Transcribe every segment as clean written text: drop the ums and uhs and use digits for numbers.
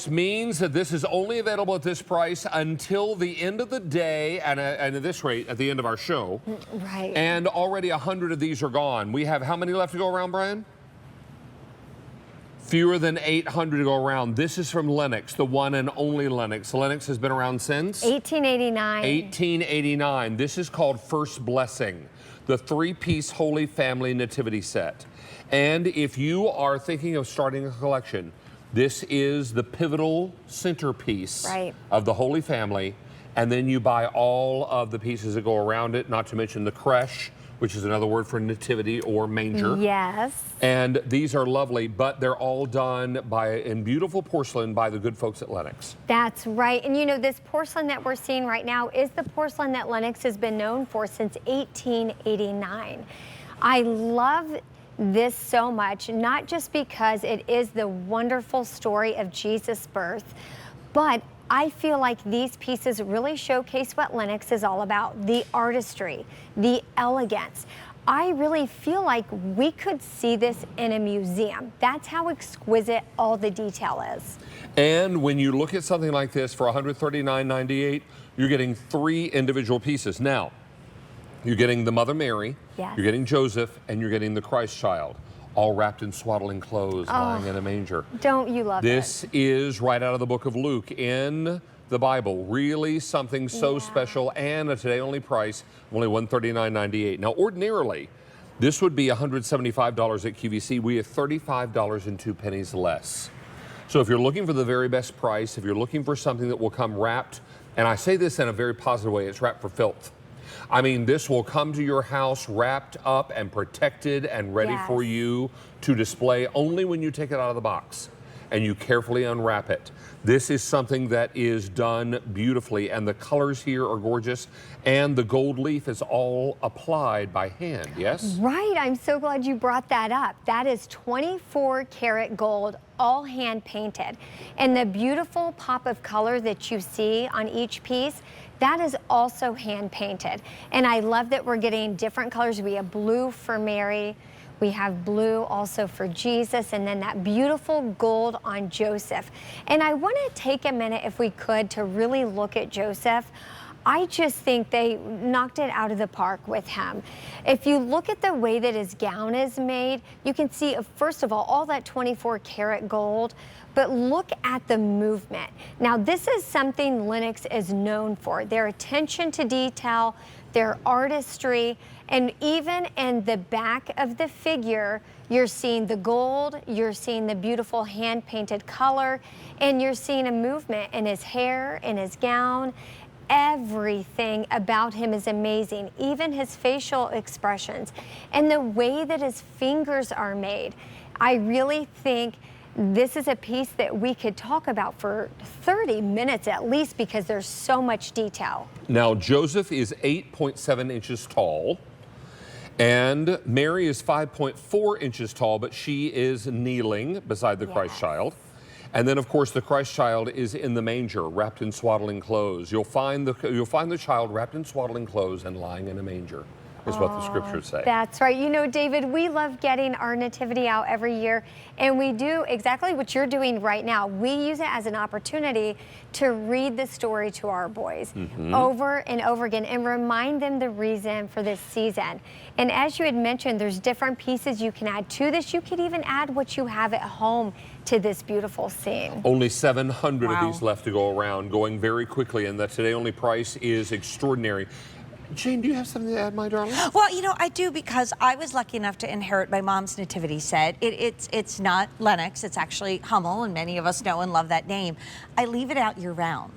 Which means that this is only available at this price until the end of the day, and at this rate, at the end of our show. Right. And already 100 of these are gone. We have how many left to go around, Brian? Fewer than 800 to go around. This is from Lenox, the one and only Lenox. Lenox has been around since? 1889. 1889. This is called First Blessing, the 3-piece Holy Family Nativity set. And if you are thinking of starting a collection, this is the pivotal centerpiece of the Holy Family. And then you buy all of the pieces that go around it, not to mention the creche, which is another word for nativity or manger. Yes. And these are lovely, but they're all done in beautiful porcelain by the good folks at Lenox. That's right. And you know, this porcelain that we're seeing right now is the porcelain that Lenox has been known for since 1889. I love this so much, not just because it is the wonderful story of Jesus' birth, but I feel like these pieces really showcase what Lenox is all about, the artistry, the elegance. I really feel like we could see this in a museum. That's how exquisite all the detail is. And when you look at something like this for $139.98, you're getting 3 individual pieces. Now, you're getting the Mother Mary, you're getting Joseph, and you're getting the Christ child, all wrapped in swaddling clothes, lying in a manger. Don't you love this? This is right out of the book of Luke in the Bible. Really something so special, and a today-only price of only $139.98. Now, ordinarily, this would be $175 at QVC. We have $35.02 less. So if you're looking for the very best price, if you're looking for something that will come wrapped, and I say this in a very positive way, it's wrapped for filth. I mean, this will come to your house wrapped up and protected and ready for you to display only when you take it out of the box and you carefully unwrap it. This is something that is done beautifully, and the colors here are gorgeous, and the gold leaf is all applied by hand, yes? Right, I'm so glad you brought that up. That is 24 karat gold, all hand painted. And the beautiful pop of color that you see on each piece, that is also hand painted. And I love that we're getting different colors. We have blue for Mary, we have blue also for Jesus, and then that beautiful gold on Joseph. And I want to take a minute, if we could, to really look at Joseph. I just think they knocked it out of the park with him. If you look at the way that his gown is made, you can see, first of all that 24 karat gold, but look at the movement. Now, this is something Lenox is known for, their attention to detail, their artistry, and even in the back of the figure, you're seeing the gold, you're seeing the beautiful hand-painted color, and you're seeing a movement in his hair, in his gown. Everything about him is amazing, even his facial expressions and the way that his fingers are made. I really think this is a piece that we could talk about for 30 minutes at least, because there's so much detail. Now, Joseph is 8.7 inches tall, and Mary is 5.4 inches tall, but she is kneeling beside the Christ child. And then, of course, the Christ child is in the manger, wrapped in swaddling clothes. You'll find the child wrapped in swaddling clothes and lying in a manger, is what the scriptures say. That's right. You know, David, we love getting our nativity out every year, and we do exactly what you're doing right now. We use it as an opportunity to read the story to our boys over and over again and remind them the reason for this season. And as you had mentioned, there's different pieces you can add to this. You could even add what you have at home to this beautiful scene. Only 700 of these left to go around, going very quickly, and the today-only price is extraordinary. Jane, do you have something to add, my darling? Well, you know, I do, because I was lucky enough to inherit my mom's nativity set. It's not Lenox, it's actually Hummel, and many of us know and love that name. I leave it out year-round.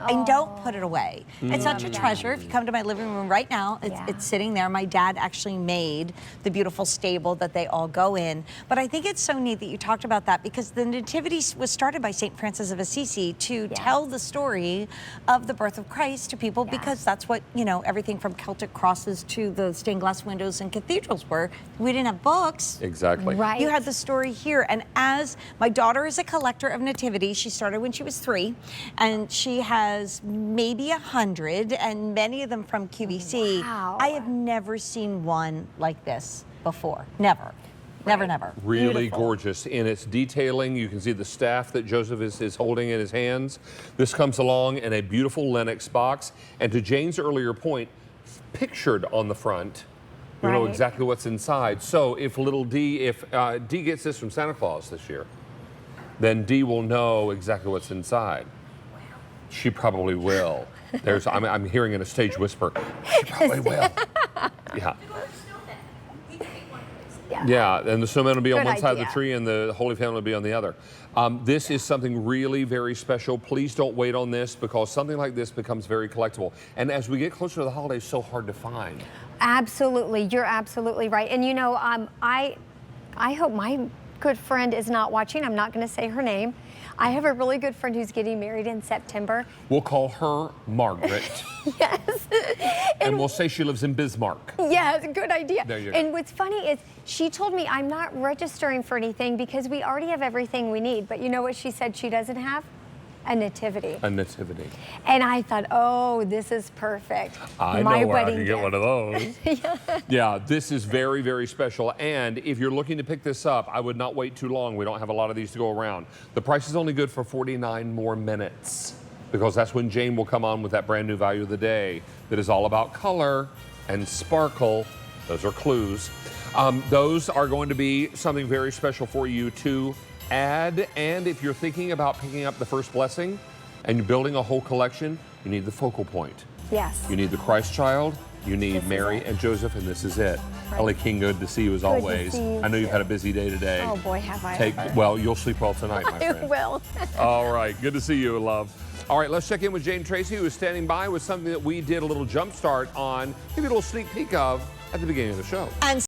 And don't put it away. It's such a treasure. If you come to my living room right now, it's sitting there. My dad actually made the beautiful stable that they all go in. But I think it's so neat that you talked about that, because the nativity was started by St. Francis of Assisi to tell the story of the birth of Christ to people, because that's what, you know, everything from Celtic crosses to the stained glass windows in cathedrals were. We didn't have books. Exactly. Right. You had the story here. And as my daughter is a collector of nativities, she started when she was 3, and she has maybe 100, and many of them from QVC. Wow. I have never seen one like this before. Never. Never, never. Really Beautiful. gorgeous in its detailing. You can see the staff that Joseph is holding in his hands. This comes along in a beautiful Lenox box. And to Jane's earlier point, pictured on the front, you know Right. exactly what's inside. So if little D, if D gets this from Santa Claus this year, then D will know exactly what's inside. She probably will. I'm hearing in a stage whisper, she probably will. Yeah. Yeah, and the snowman will be on Good one side of the idea. tree and the Holy Family will be on the other. This is something really very special. Please don't wait on this because something like this becomes very collectible. And as we get closer to the holidays, so hard to find. Absolutely, you're absolutely right. And you know, I hope my good friend is not watching. I'm not going to say her name. I have a really good friend who's getting married in September. We'll call her Margaret. Yes. And we'll say she lives in Bismarck. Yes, good idea. There you go. And what's funny is she told me I'm not registering for anything because we already have everything we need. But you know what she said she doesn't have? A nativity. A nativity. And I thought, oh, this is perfect. I My know where I wedding can get gift. one of those. Yeah, this is very, very special. And if you're looking to pick this up, I would not wait too long. We don't have a lot of these to go around. The price is only good for 49 more minutes because that's when Jane will come on with that brand new value of the day that is all about color and sparkle. Those are clues. Those are going to be something very special for you to add. And if you're thinking about picking up the first blessing and you're building a whole collection, you need the focal point. Yes. You need the Christ child, you need This is Mary it. and Joseph, and this is it. Right. Ellie King, good to see you as to always. see you I know you've too. had a busy day today. Oh boy, have I ever. Well, you'll sleep well tonight, my I friend. will. All right, good to see you, love. All right, let's check in with Jane Tracy, who is standing by with something that we did a little jump start on, maybe a little sneak peek of at the beginning of the show. And